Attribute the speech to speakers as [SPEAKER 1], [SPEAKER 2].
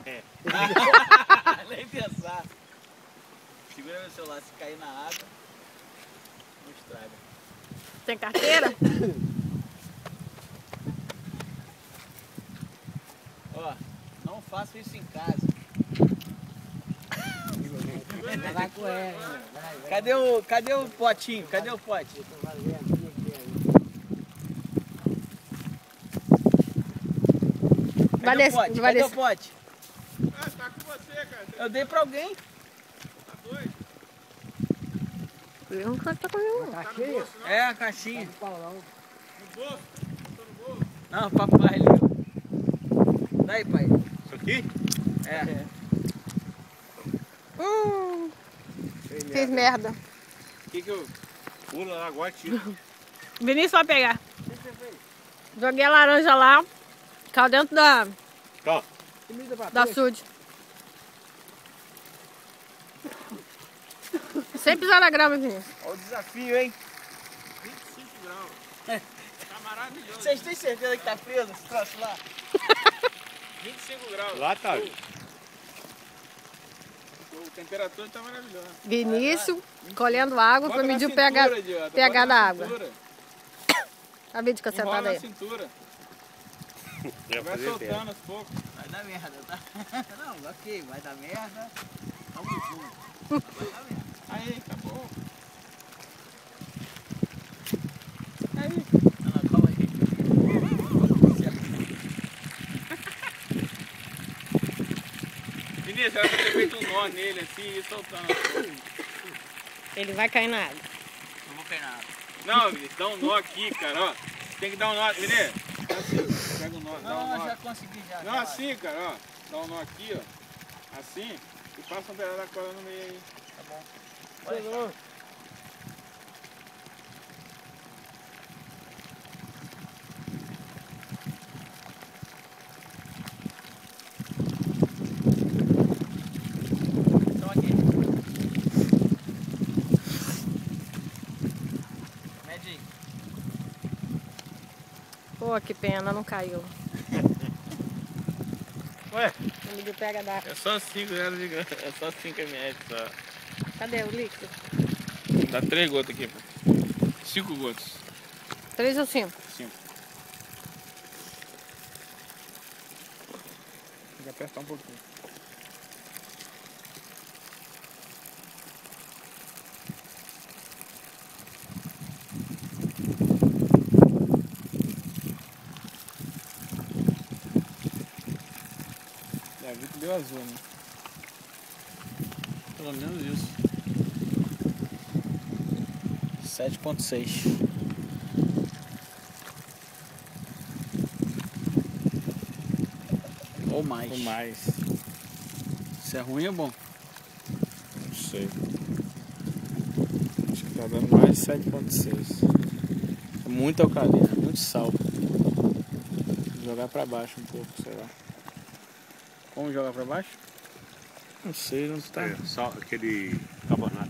[SPEAKER 1] É.
[SPEAKER 2] Nem pensar. Segura meu celular, se cair na água, não estraga.
[SPEAKER 3] Tem carteira?
[SPEAKER 2] Ó, não faça isso em casa.
[SPEAKER 4] Vai lá com ela.
[SPEAKER 2] Cadê o potinho? Cadê o pote?
[SPEAKER 3] Vai descer, vai
[SPEAKER 2] Cadê o
[SPEAKER 3] descer.
[SPEAKER 2] pote?
[SPEAKER 1] Ah, tá com você, cara.
[SPEAKER 2] Eu dei pra alguém.
[SPEAKER 1] Tá doido?
[SPEAKER 3] Eu não quero tá comigo.
[SPEAKER 4] Tá
[SPEAKER 1] Tá no
[SPEAKER 4] cheio?
[SPEAKER 1] bolso, não?
[SPEAKER 2] É a caixinha.
[SPEAKER 4] Tá no Paulão.
[SPEAKER 1] No bolso? Tô no bolso.
[SPEAKER 2] Não, papai ali. Daí, pai.
[SPEAKER 1] Isso aqui?
[SPEAKER 2] É.
[SPEAKER 3] Fiz merda.
[SPEAKER 1] O que eu... Pula lá, agora tira.
[SPEAKER 3] Vinícius vai pegar. Joguei a laranja lá. Caiu dentro da
[SPEAKER 1] Ó.
[SPEAKER 4] Comida pra
[SPEAKER 3] da
[SPEAKER 4] peixe.
[SPEAKER 3] açude. Sem pisar na grama, Vinícius.
[SPEAKER 2] Olha o desafio, hein?
[SPEAKER 1] 25 graus. Tá maravilhoso.
[SPEAKER 2] Vocês têm certeza que tá preso esse troço lá?
[SPEAKER 1] 25 graus.
[SPEAKER 5] Lá tá.
[SPEAKER 1] A temperatura tá maravilhosa.
[SPEAKER 3] Vinícius colhendo água para
[SPEAKER 1] Bota na
[SPEAKER 3] medir o
[SPEAKER 1] cintura,
[SPEAKER 3] pH,
[SPEAKER 1] idiota.
[SPEAKER 3] pH
[SPEAKER 1] Bota
[SPEAKER 3] da
[SPEAKER 1] na
[SPEAKER 3] água.
[SPEAKER 1] cintura.
[SPEAKER 3] A vídeo
[SPEAKER 1] Enrola
[SPEAKER 3] cacetada
[SPEAKER 1] na
[SPEAKER 3] aí.
[SPEAKER 1] cintura.
[SPEAKER 5] Eu
[SPEAKER 1] Vai
[SPEAKER 5] fazer
[SPEAKER 1] soltando aos poucos.
[SPEAKER 2] Vai dar merda, tá? Não, ok, vai dar merda. Vamos junto. Vai dar merda.
[SPEAKER 1] Aí, acabou. Aí.
[SPEAKER 2] Não, calma aí.
[SPEAKER 1] Vinícius, era pra ter feito um nó nele assim e ir soltando aos poucos.
[SPEAKER 3] Ele vai cair na água.
[SPEAKER 2] Não vou cair na água.
[SPEAKER 1] Não, Vinícius, dá um nó aqui, cara, ó. Tem que dar um nó, Vinícius. Assim, pega um nó, dá um
[SPEAKER 2] Não,
[SPEAKER 1] nó.
[SPEAKER 2] já consegui já.
[SPEAKER 1] Não, assim, cara, ó. Dá um nó aqui, ó. Assim. E passa um pedaço da corda no meio aí.
[SPEAKER 2] Tá bom. Pode deixar. Então aqui. Mede aí.
[SPEAKER 3] Pô, que pena, não caiu.
[SPEAKER 1] Ué,
[SPEAKER 3] Não mediu o pH da água.
[SPEAKER 1] é só 5 é só 5 ml só.
[SPEAKER 3] Cadê o líquido?
[SPEAKER 1] Dá 3 gotas aqui, pô. 5 gotas.
[SPEAKER 3] 3 ou 5?
[SPEAKER 1] 5. Tem que apertar um pouquinho. A Vitor deu azul, né? Pelo menos isso.
[SPEAKER 2] 7,6. Ou mais.
[SPEAKER 1] Ou mais.
[SPEAKER 2] Se é ruim é bom.
[SPEAKER 1] Não sei. Acho que tá dando mais de 7,6.
[SPEAKER 2] É muito alcalino, é muito sal.
[SPEAKER 1] Vou jogar pra baixo um pouco, sei lá.
[SPEAKER 2] Como jogar pra baixo?
[SPEAKER 1] Não sei, não tá.
[SPEAKER 5] É, só aquele carbonato.